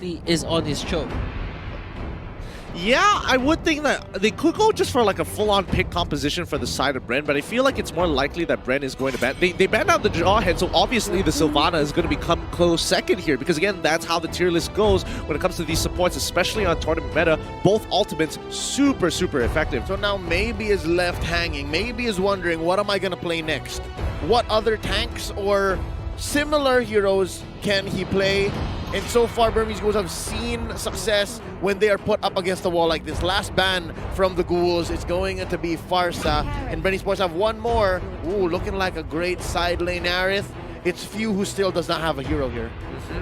Lusty is on his choke. Yeah, I would think that they could go just for like a full-on pick composition for the side of Bren, but I feel like it's more likely that Bren is going to ban. They banned out the Jawhead, so obviously the Sylvana is going to become close second here, because again, that's how the tier list goes when it comes to these supports, especially on tournament meta. Both ultimates super, super effective. So now Maybe is left hanging. Maybe is wondering, what am I going to play next? What other tanks or similar heroes can he play? And so far, Burmese Ghouls have seen success when they are put up against the wall like this. Last ban from the Ghouls is going to be Farsa, and Bren Esports have one more. Ooh, looking like a great side lane Aerith. It's Few who still does not have a hero here.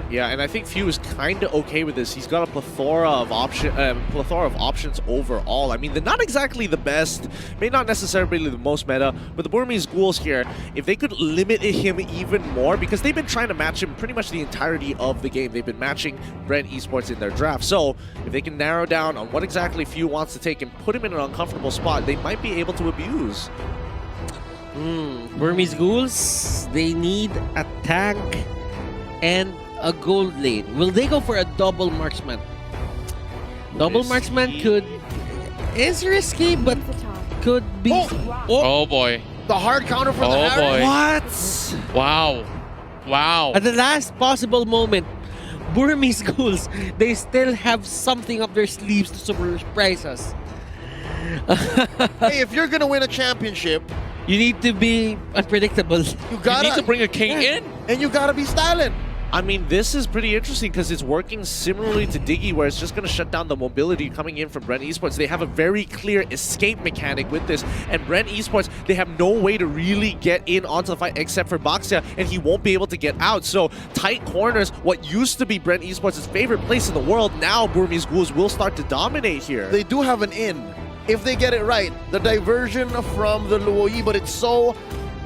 Yeah, and I think Few is kind of okay with this. He's got a plethora of options overall. I mean, they're not exactly the best, may not necessarily be the most meta, but the Burmese Ghouls here, if they could limit him even more, because they've been trying to match him pretty much the entirety of the game. They've been matching Bren Esports in their draft. So if they can narrow down on what exactly Few wants to take and put him in an uncomfortable spot, they might be able to abuse. Burmese Ghouls, they need a tank and a gold lane. Will they go for a double marksman? Double marksman is risky, but could be. Oh boy. The hard counter for the Aerith. What? Wow. At the last possible moment, Burmese Ghouls, they still have something up their sleeves to surprise us. Hey, if you're going to win a championship, you need to be unpredictable. You need to bring a king in. And you got to be styling. I mean, this is pretty interesting because it's working similarly to Diggy, where it's just going to shut down the mobility coming in from Bren Esports. They have a very clear escape mechanic with this, and Bren Esports, they have no way to really get in onto the fight except for Baxia, and he won't be able to get out. So tight corners, what used to be Bren Esports' favorite place in the world, now Burmese Ghouls will start to dominate here. They do have an in. If they get it right, the diversion from the Luoyi, but it's so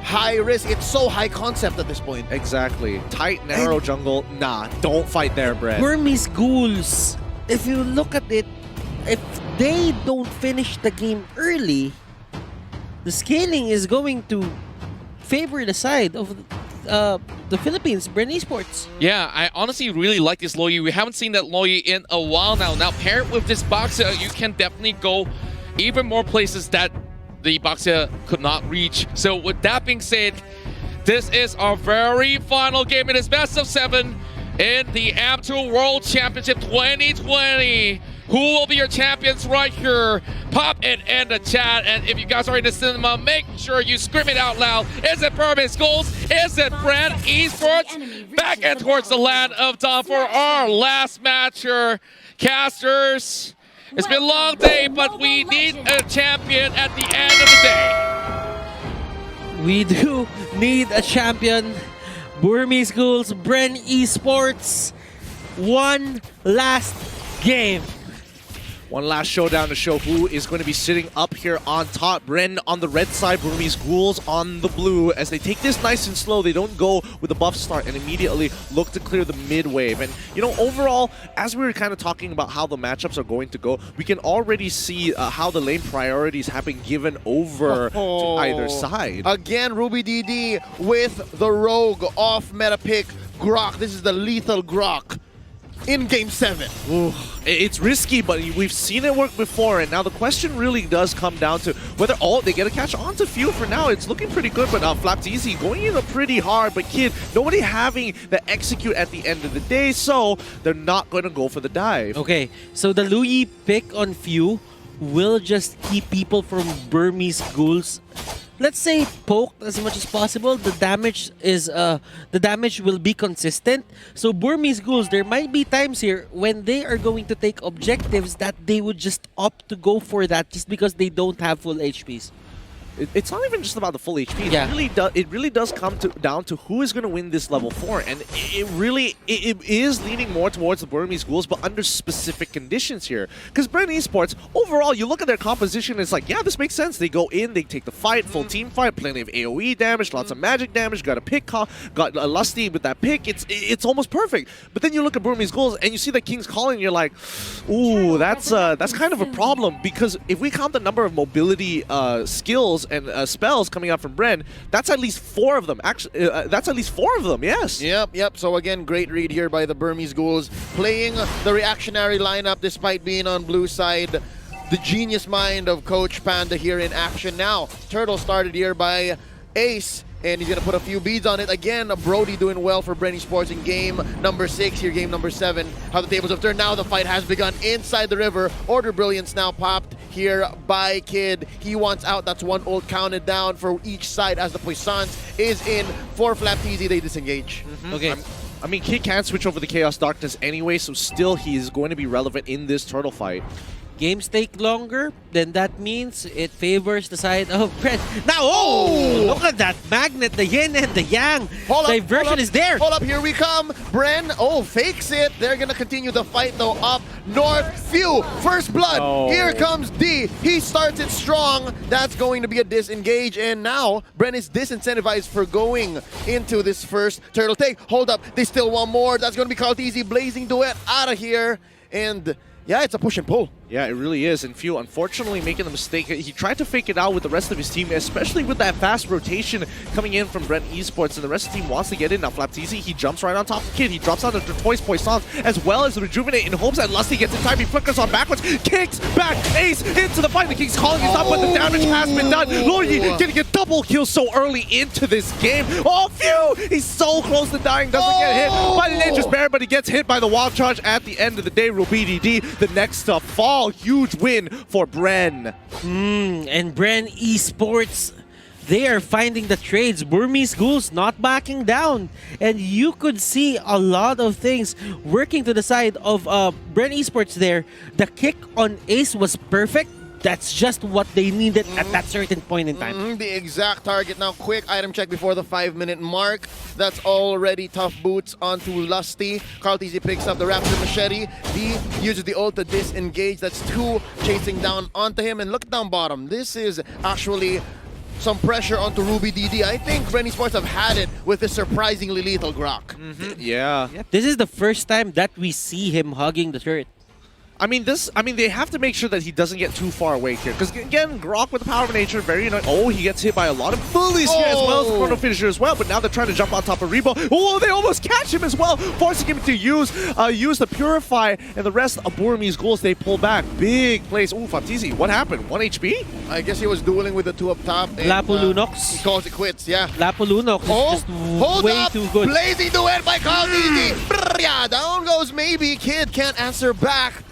high risk, it's so high concept at this point. Exactly. Tight, narrow jungle. Nah, don't fight there, Bren. Burmese Ghouls, if you look at it, if they don't finish the game early, the scaling is going to favor the side of the Philippines, Bren Esports. Yeah, I honestly really like this Loyi. We haven't seen that Loyi in a while now. Now, paired with this Baxia, you can definitely go even more places that the Baxia could not reach. So with that being said, this is our very final game. It is best of 7 in the AM2 World Championship 2020. Who will be your champions right here? Pop it in the chat. And if you guys are in the cinema, make sure you scream it out loud. Is it Burmese Ghouls? Is it Bren Esports? Back in towards the land of dawn for our last match here. Casters, it's been a long day, but we need a champion at the end of the day. We do need a champion. Burmese Ghouls, Bren Esports. One last game. One last showdown to show who is going to be sitting up here on top. Bren on the red side, Burmese Ghouls on the blue. As they take this nice and slow, they don't go with a buff start and immediately look to clear the mid wave. And, you know, overall, as we were kind of talking about how the matchups are going to go, we can already see how the lane priorities have been given over to either side. Again, Ruby DD with the rogue off meta pick, Grok. This is the lethal Grok in Game 7. Ooh, it's risky, but we've seen it work before, and now the question really does come down to whether they get a catch onto Few. For now, it's looking pretty good, but Flap's easy, going in pretty hard, but Kid, nobody having the execute at the end of the day, so they're not going to go for the dive. Okay, so the Luyi pick on Few will just keep people from Burmese Ghouls, let's say, poked as much as possible. The damage will be consistent. So Burmese Ghouls, there might be times here when they are going to take objectives that they would just opt to go for that just because they don't have full HPs. It's not even just about the full HP. Yeah. It really does come down to who is going to win this level 4, and it is leaning more towards the Burmese Ghouls, but under specific conditions here. Because Bren Esports, overall, you look at their composition, it's like, yeah, this makes sense. They go in, they take the fight, full team fight, plenty of AOE damage, lots of magic damage, got a pick, got a Lusty with that pick. It's almost perfect. But then you look at Burmese Ghouls, and you see that King's Calling, and you're like, ooh, that's kind of a problem, because if we count the number of mobility skills skills and spells coming out from Bren. That's at least 4 of them. Actually, that's at least 4 of them. Yes. Yep. So again, great read here by the Burmese Ghouls, playing the reactionary lineup despite being on blue side. The genius mind of Coach Panda here in action now. Turtle started here by Ace, and he's going to put a few beads on it. Again, Brody doing well for Bren Esports in game number 6, here game number 7. How the tables have turned now. The fight has begun inside the river. Order Brilliance now popped here by Kid. He wants out. That's 1 ult counted down for each side as the Puissance is in. For Flapteasy, they disengage. Okay. I mean, Kid can't switch over the Chaos Darkness anyway, so still he is going to be relevant in this turtle fight. Games take longer, then that means it favors the side of Bren. Now, oh! Look at that magnet, the yin and the yang. Diversion is there. Hold up, here we come. Bren, fakes it. They're going to continue the fight, though, up north. Phew, first blood. Oh. Here comes D. He starts it strong. That's going to be a disengage, and now Bren is disincentivized for going into this first turtle take. Hold up, they still want more. That's going to be Kaltizi blazing duet out of here, and yeah, it's a push and pull. Yeah, it really is. And Few, unfortunately, making the mistake. He tried to fake it out with the rest of his team, especially with that fast rotation coming in from Bren Esports. And the rest of the team wants to get in. Now, Flapteasy, he jumps right on top of Kid. He drops out the Toys Poissons as well as the Rejuvenate in hopes that Lusty gets in time. He flickers on backwards, kicks back, Ace into the fight. The King's calling his up, but the damage has been done. Loyi getting a double kill so early into this game. Oh, Few! He's so close to dying, doesn't get hit by the Nature's Bear, but he gets hit by the Wild Charge at the end of the day. RubyDD, the next to fall. Huge win for Bren. And Bren Esports, they are finding the trades. Burmese Ghouls not backing down. And you could see a lot of things working to the side of Bren Esports there. The kick on Ace was perfect. That's just what they needed at that certain point in time. The exact target now. Quick item check before the 5-minute mark. That's already tough boots onto Lusty. Kaltizi picks up the Raptor Machete. D uses the ult to disengage. That's 2 chasing down onto him. And look down bottom. This is actually some pressure onto RubyDD. I think Bren Esports have had it with this surprisingly lethal Grok. Yeah. This is the first time that we see him hugging the turret. I mean, they have to make sure that he doesn't get too far away here. Because, again, Grok with the power of nature, very annoying. Oh, he gets hit by a lot of bullies here as well as the chrono finisher as well. But now they're trying to jump on top of Rebo. Oh, they almost catch him as well, forcing him to use the Purify. And the rest of Burmese Ghouls, they pull back. Big place. Ooh, Flapteasy, what happened? 1 HP? I guess he was dueling with the 2 up top. And, Lapulunox. he calls it quits, yeah. Lapulunox is just way too good. Blazing duet by Kaltizi. Yeah, down goes maybe. Kid can't answer back.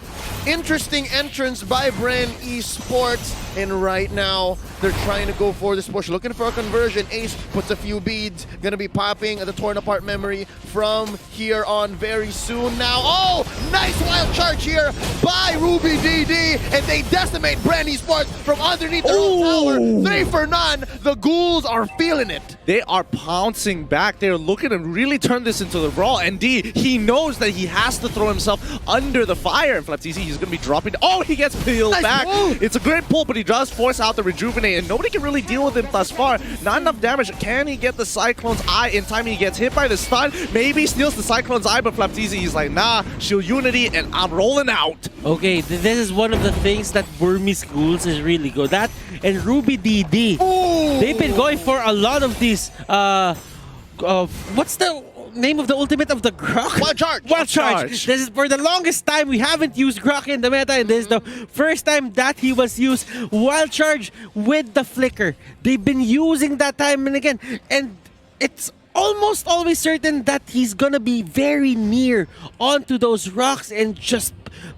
Interesting entrance by Bren Esports, and right now they're trying to go for this push, looking for a conversion. Ace puts a few beads, gonna be popping the torn apart memory from here on very soon now. Oh, nice wild charge here by RubyDD, and they decimate Bren Esports from underneath their own tower. 3 for none. The Ghouls are feeling it. They are pouncing back. They're looking to really turn this into the brawl. And D, he knows that he has to throw himself under the fire. And Flapteasy, he's going to be dropping. Oh, he gets peeled back. Move. It's a great pull, but he does force out the Rejuvenate. And nobody can really deal with him thus far. Not enough damage. Can he get the Cyclone's Eye in time? He gets hit by the stun. Maybe steals the Cyclone's Eye, but Flapteasy, he's like, nah, shield unity, and I'm rolling out. Okay, this is one of the things that Burmese Ghouls is really good at. And RubyDD, they've been going for a lot of these, what's the name of the ultimate of the Grok? Wild Charge. Wild Charge. This is for the longest time we haven't used Grok in the meta, and this is the first time that he was used. Wild Charge with the flicker. They've been using that time and again, and it's almost always certain that he's gonna be very near onto those rocks and just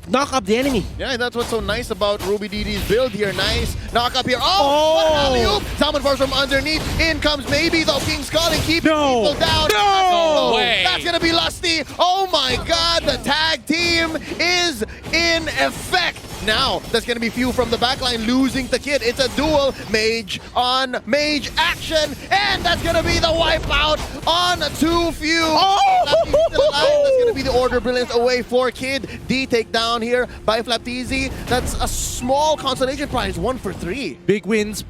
knock up the enemy. Yeah, that's what's so nice about RubyDD's build here. Nice knock up here. Oh! What an alley-oop! Salmon Force from underneath. In comes maybe the King's Calling, keeping people down. No way! That's gonna be Lusty. Oh my God, the tag team is in effect. Now, that's gonna be Few from the backline losing the Kid. It's a duel, Mage on Mage action, and that's gonna be the wipeout on 2 Few. Still alive. That's gonna be the Order Brilliance away for Kid. D take down here by Flapteasy. That's a small consolation prize, 1 for 3. Big wins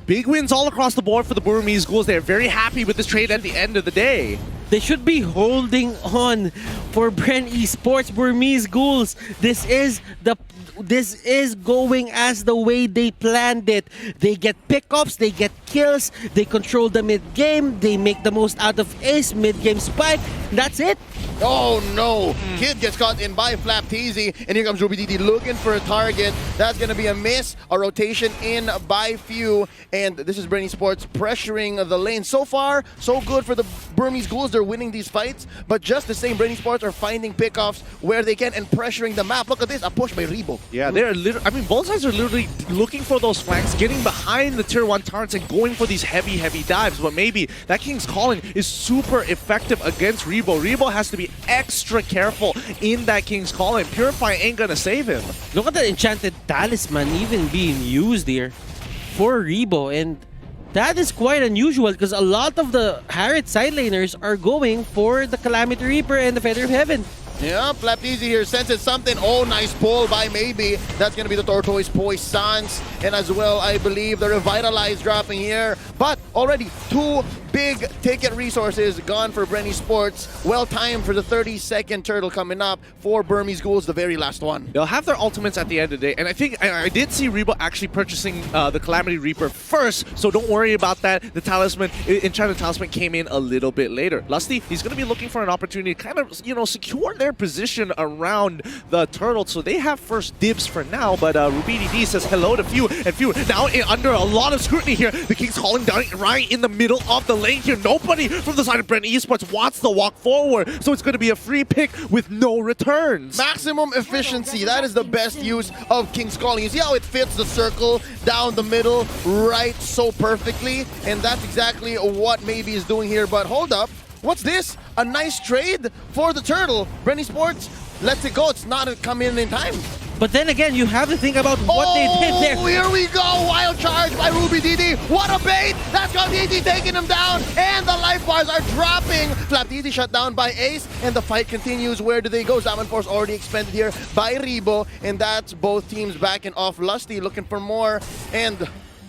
all across the board for the Burmese Ghouls. They're very happy with this trade at the end of the day. They should be holding on for Bren Esports, Burmese Ghouls. This is the this is going as the way they planned it. They get pickups, they get kills, they control the mid-game, they make the most out of Ace, mid-game spike. That's it. Oh no! Kid gets caught in by Flapteasy, and here comes RubyDD looking for a target. That's gonna be a miss. A rotation in by Few, and this is Bren Esports pressuring the lane. So far, so good for the Burmese Ghouls. They're winning these fights, but just the same, Bren Esports are finding pickoffs where they can and pressuring the map. Look at this, a push by Rebo. Yeah, they're literally, I mean, both sides are literally looking for those flanks, getting behind the tier 1 turrets and going for these heavy dives. But maybe that King's Calling is super effective against Rebo. Rebo has to be extra careful in that King's Calling. Purify ain't gonna save him. Look at the Enchanted Talisman even being used here for Rebo, and that is quite unusual because a lot of the Harriet side laners are going for the Calamity Reaper and the Feather of Heaven. Yeah, Flapteasy here senses something. Oh, nice pull by Maybe. That's going to be the Tortoise Poisons. And as well, I believe the Revitalize dropping here. But already 2 big ticket resources gone for Bren Esports. Well timed for the 30-second turtle coming up for Burmese Ghouls, the very last one. They'll have their ultimates at the end of the day. And I think I did see Rebo actually purchasing the Calamity Reaper first. So don't worry about that. The Talisman, Enchanted Talisman came in a little bit later. Lusty, he's going to be looking for an opportunity to kind of, you know, secure their position around the turtle, so they have first dibs for now. But RubyDD says hello to Few, and Few now under a lot of scrutiny here. The King's Calling down right in the middle of the lane here. Nobody from the side of Bren Esports wants to walk forward, so it's going to be a free pick with no returns. Maximum efficiency, that is the best use of King's Calling. You see how it fits the circle down the middle right so perfectly, and that's exactly what Maybe is doing here. But hold up, what's this? A nice trade for the turtle. Bren Esports lets it go. It's not coming in time. But then again, you have to think about what they did there. Here we go. Wild charge by RubyDD. What a bait. That's Flapteasy taking him down. And the life bars are dropping. Flapteasy shut down by Ace. And the fight continues. Where do they go? Zaman Force already expended here by Rebo. And that's both teams backing off. Lusty looking for more. And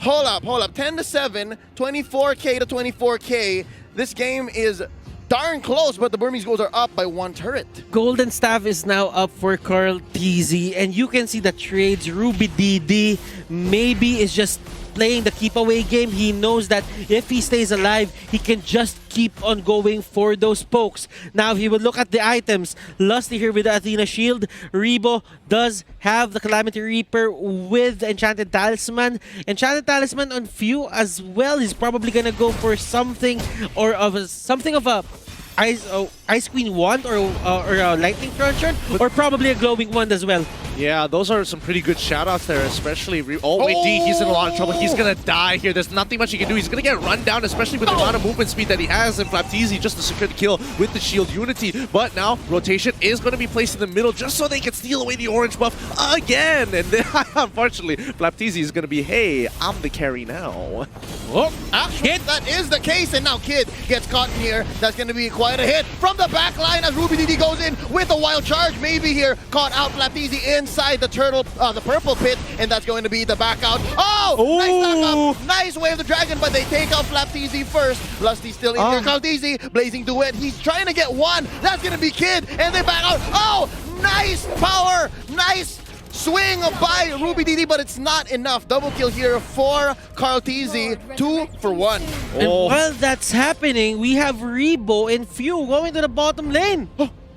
hold up. 10-7. 24K to 24K. This game is darn close, but the Burmese Ghouls are up by 1 turret. Golden Staff is now up for Carl TZ, and you can see the trades. RubyDD maybe is just playing the keep away game. He knows that if he stays alive, he can just keep on going for those pokes. Now, if he would look at the items, Lusty here with the Athena Shield. Rebo does have the Calamity Reaper with the Enchanted Talisman. Enchanted Talisman on Few as well. He's probably gonna go for something or something of a Ice Queen wand or a Lightning Cruncher, or probably a Glowing Wand as well. Yeah, those are some pretty good shout-outs there, especially... Oh, wait, D, he's in a lot of trouble. He's going to die here. There's nothing much he can do. He's going to get run down, especially with the amount of movement speed that he has, and Flapteasy just to secure the kill with the shield unity. But now, rotation is going to be placed in the middle just so they can steal away the orange buff again. And then, unfortunately, Flapteasy is going to be, hey, I'm the carry now. Oh, actually, that is the case, and now Kid gets caught in here. That's going to be quite a hit from the back line as RubyDD goes in with a wild charge. Maybe here, caught out Flapteasy inside the turtle, the purple pit, and that's going to be the back out. Oh, nice knock up, nice wave of the dragon, but they take out Flapteasy first. Lusty still in here. Flapteasy, blazing duet. He's trying to get one. That's going to be Kid, and they back out. Oh, nice power, nice swing by RubyDD, but it's not enough. Double kill here for Carl TZ. 2 for 1. And while that's happening, we have Rebo and Few going to the bottom lane.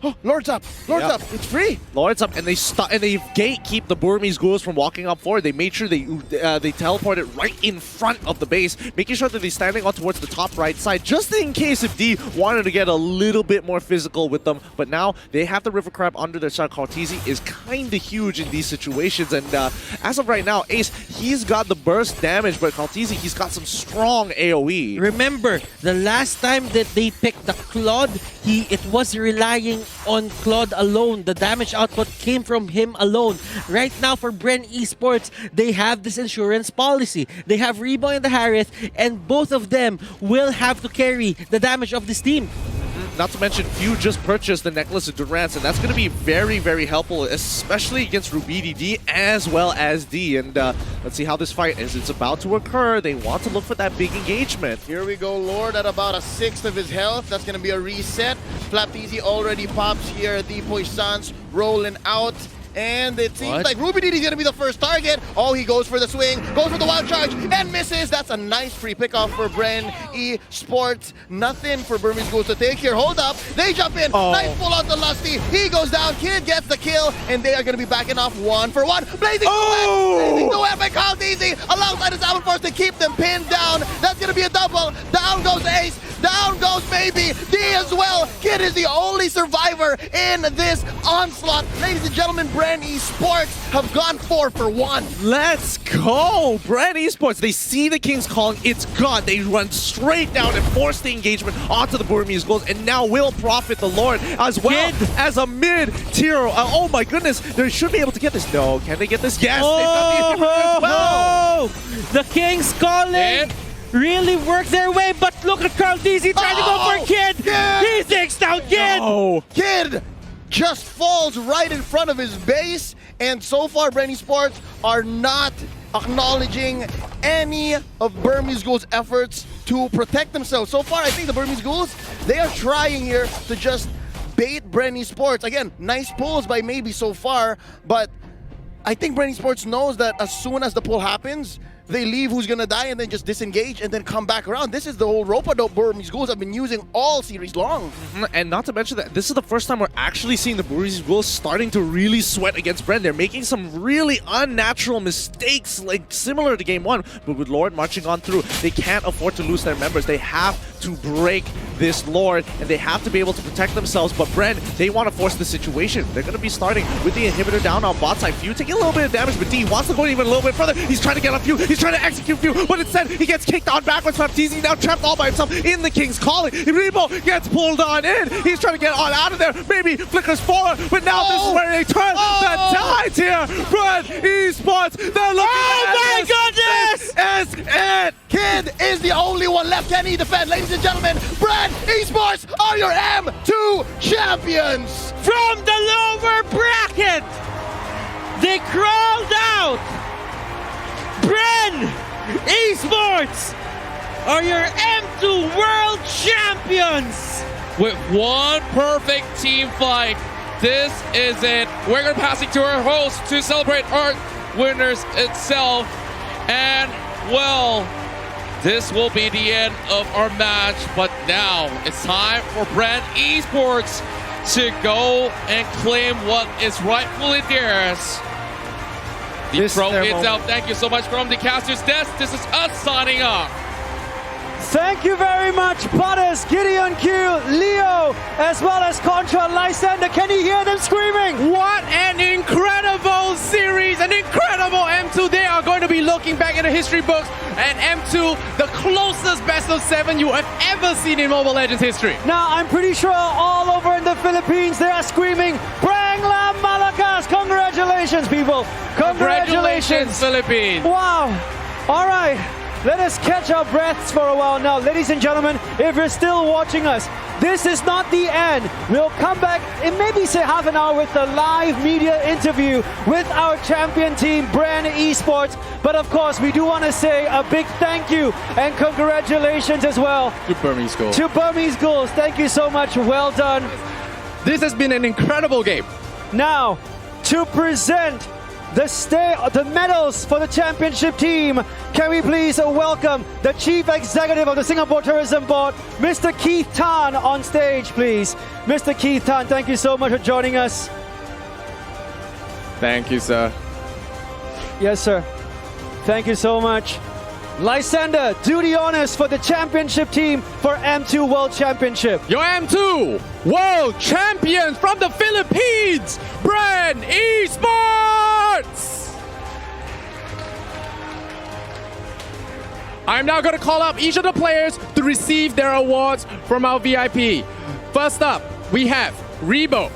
Oh, Lord's up. Lord's up. It's free. Lord's up, and they gatekeep the Burmese Ghouls from walking up forward. They made sure they teleported right in front of the base, making sure that they're standing on towards the top right side, just in case if D wanted to get a little bit more physical with them. But now they have the River Crab under their side. Cartesi is kind of huge in these situations, and as of right now, Ace, he's got the burst damage, but Cartesi, he's got some strong AoE. Remember, the last time that they picked the Claude, it was relying on Claude alone. The damage output came from him alone. Right now for Bren Esports, they have this insurance policy. They have Rebo and the Harith, and both of them will have to carry the damage of this team. Not to mention, Few just purchased the Necklace of Durance, and that's going to be very, very helpful, especially against RubyDD as well as D. And let's see how this fight is. It's about to occur. They want to look for that big engagement. Here we go, Lord at about 1/6 of his health. That's going to be a reset. Flapteasy already pops here. The Poissons rolling out. And it seems What? like Ruby Diddy's gonna be the first target. Oh, he goes for the swing, goes for the wild charge, and misses. That's a nice free pickoff for Bren Esports. Nothing for Burmese Ghouls to take here. Hold up, they jump in. Nice pull out the Lusty. He goes down, Kid gets the kill, and they are gonna be backing off 1-for-1. Blazing Duet by Kyle Deasy alongside his Alpha Force to keep them pinned down. That's gonna be a double. Down goes Ace. Down goes Maybe. D as well. Kid is the only survivor in this onslaught. Ladies and gentlemen, Bren Esports have gone 4-for-1. Let's go! Bren Esports, they see the King's calling, it's gone. They run straight down and force the engagement onto the Burmese Ghouls, and now will profit the Lord as well as a mid-tier. Oh my goodness, they should be able to get this. No, can they get this? Yes, they've got the inhibitor as well. The King's calling really worked their way, but look at Carl Deasy trying to go for Kid. He takes down Kid. Oh, Kid just falls right in front of his base, and so far Bren Esports are not acknowledging any of Burmese Ghouls' efforts to protect themselves. So far, I think the Burmese Ghouls, they are trying here to just bait Bren Esports. Again, nice pulls by Maybe so far, but I think Bren Esports knows that as soon as the pull happens, they leave who's gonna die and then just disengage and then come back around. This is the whole rope-a-dope Burmese Ghouls have been using all series long. and not to mention that this is the first time we're actually seeing the Burmese Ghouls starting to really sweat against Bren. They're making some really unnatural mistakes, like similar to game one, but with Lord marching on through, they can't afford to lose their members. They have to break this Lord, and they have to be able to protect themselves, but Bren, they want to force the situation. They're going to be starting with the inhibitor down on bot side. Few taking a little bit of damage, but D wants to go even a little bit further. He's trying to get on Few, he's trying to execute Few, but instead he gets kicked on backwards from TZ, now trapped all by himself in the King's calling. Rebo gets pulled on in. He's trying to get on out of there. Maybe flickers forward, but now this is where they turn the tides here. Bren Esports, they're looking Oh my goodness! This is it! Kid is the only one left. Can he defend? Ladies and gentlemen, Bren Esports are your M2 champions! From the lower bracket, they crawled out. Bren Esports are your M2 World Champions. With one perfect team fight, this is it. We're going to pass it to our host to celebrate our winners itself. And, well, this will be the end of our match. But now it's time for Bren Esports to go and claim what is rightfully theirs. The pro is out. Thank you so much from the caster's desk. This is us signing off. Thank you very much, Butters, Gideon Q, Leo, as well as Contra Lysander. Can you hear them screaming? What an incredible series, an incredible M2. They are going to be looking back in the history books, and M2, the closest best of 7 you have ever seen in Mobile Legends history. Now, I'm pretty sure all over in the Philippines, they are screaming, Brang La Malakas! Congratulations, people! Congratulations, Philippines! Wow! All right. Let us catch our breaths for a while now. Ladies and gentlemen, if you're still watching us, this is not the end. We'll come back in maybe say half an hour with a live media interview with our champion team, Bren Esports. But of course, we do want to say a big thank you and congratulations as well To Burmese Ghouls. to Burmese Ghouls. Thank you so much. Well done. This has been an incredible game. Now, to present the medals for the championship team, can we please welcome the Chief Executive of the Singapore Tourism Board, Mr. Keith Tan, on stage, please. Mr. Keith Tan, thank you so much for joining us. Thank you, sir. Yes, sir. Thank you so much. Lysander, do the honors for the championship team for M2 World Championship. Your M2 World Champions from the Philippines, Bren Esports! I'm now going to call up each of the players to receive their awards from our VIP. First up, we have Rebo.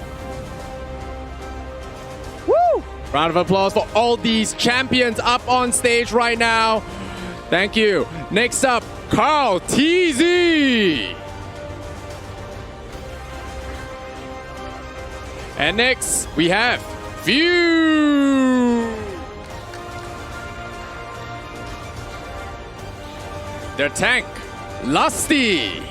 Woo! Round of applause for all these champions up on stage right now. Thank you. Next up, Carl TZ. And next, we have Few. Their tank, Lusty.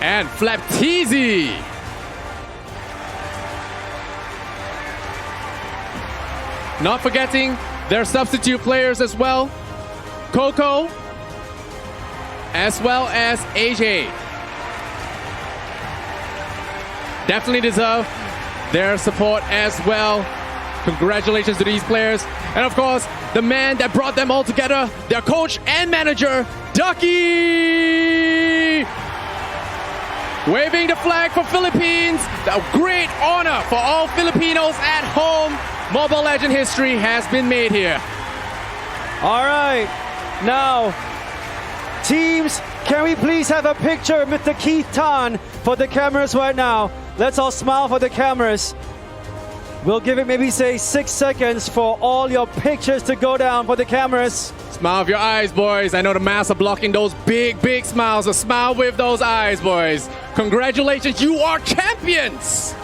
And Flapteezy. Not forgetting their substitute players as well. Coco, as well as AJ. Definitely deserve their support as well. Congratulations to these players. And of course, the man that brought them all together, their coach and manager, Ducky! Waving the flag for Philippines. A great honor for all Filipinos at home. Mobile Legend history has been made here. All right, now, teams, can we please have a picture of Mr. Keith Tan for the cameras right now? Let's all smile for the cameras. We'll give it maybe say 6 seconds for all your pictures to go down for the cameras. Smile with your eyes, boys. I know the masks are blocking those big, big smiles, so smile with those eyes, boys. Congratulations, you are champions!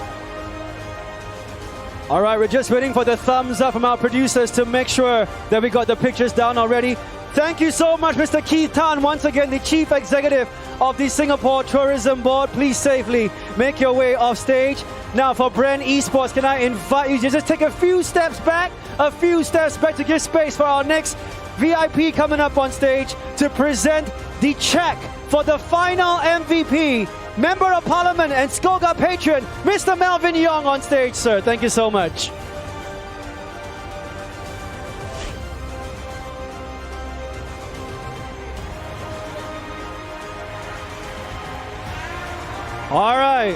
All right, we're just waiting for the thumbs up from our producers to make sure that we got the pictures down already. Thank you so much, Mr. Keith Tan, once again, the Chief Executive of the Singapore Tourism Board. Please safely make your way off stage. Now for Bren Esports, can I invite you to just take a few steps back to give space for our next VIP coming up on stage to present the check for the final MVP. Member of Parliament and Skoga patron, Mr. Melvin Young on stage, sir. Thank you so much. All right.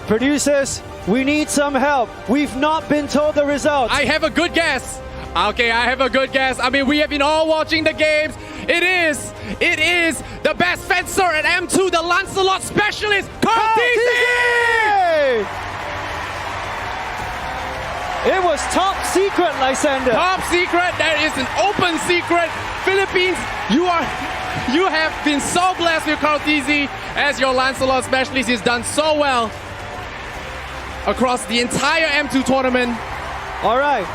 Producers, we need some help. We've not been told the results. I have a good guess. Okay, I have a good guess. I mean, we have been all watching the games. It is the best fencer at M2, the Lancelot specialist, Cartesi! It was top secret, Lysander. Top secret, that is an open secret. Philippines, you have been so blessed with Cartesi as your Lancelot specialist. He's done so well across the entire M2 tournament. All right.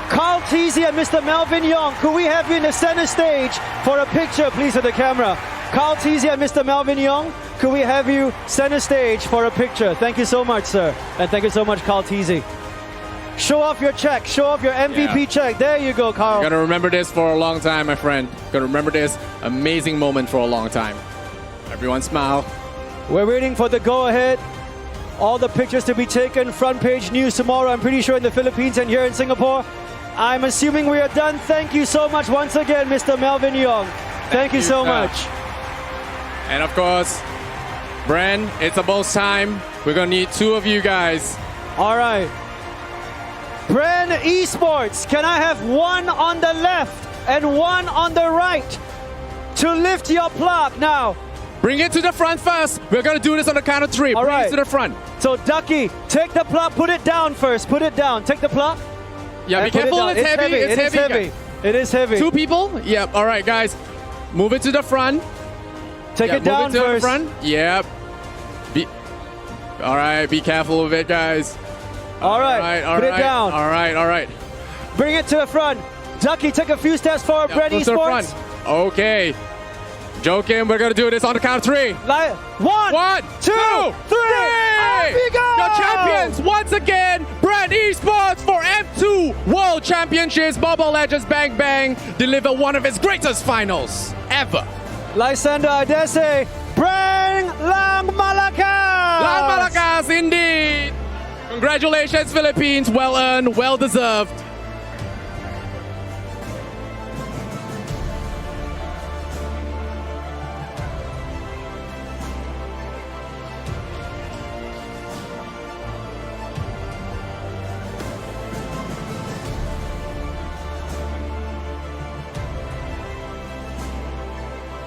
Carl Teasy and Mr. Melvin Young, could we have you in the center stage for a picture, please, of the camera? Carl Teasy and Mr. Melvin Young, could we have you center stage for a picture? Thank you so much, sir. And thank you so much, Carl Teasy. Show off your check. Show off your MVP check. There you go, Carl. You're gonna remember this for a long time, my friend. Gonna remember this amazing moment for a long time. Everyone smile. We're waiting for the go-ahead. All the pictures to be taken. Front page news tomorrow, I'm pretty sure, in the Philippines and here in Singapore. I'm assuming we are done. Thank you so much once again, Mr. Melvin Young. Thank you so much. And of course, Bren, it's about time. We're gonna need two of you guys. All right. Bren Esports, can I have one on the left and one on the right to lift your plaque now? Bring it to the front first. We're gonna do this on the count of three. Bring it to the front. So Ducky, take the plaque, put it down first. Put it down. Take the plaque. Yeah, be careful. It's heavy. It's heavy. It is heavy. Two people? Yep. All right, guys. Move it to the front. Take it down move it to first. the front. Yep. All right, be careful with it, guys. All right, put it down. All right. Bring it to the front. Ducky, take a few steps forward, Bren Esports. Okay. Joking, we're going to do this on the count of three. One, two, three. Off we go! Your champions, once again, Bren Esports for M2 World Championships. Mobile Legends Bang Bang deliver one of its greatest finals ever. Lysander, I dare say, Bren Lang Malakas! Lang Malakas, indeed. Congratulations, Philippines. Well earned, well deserved.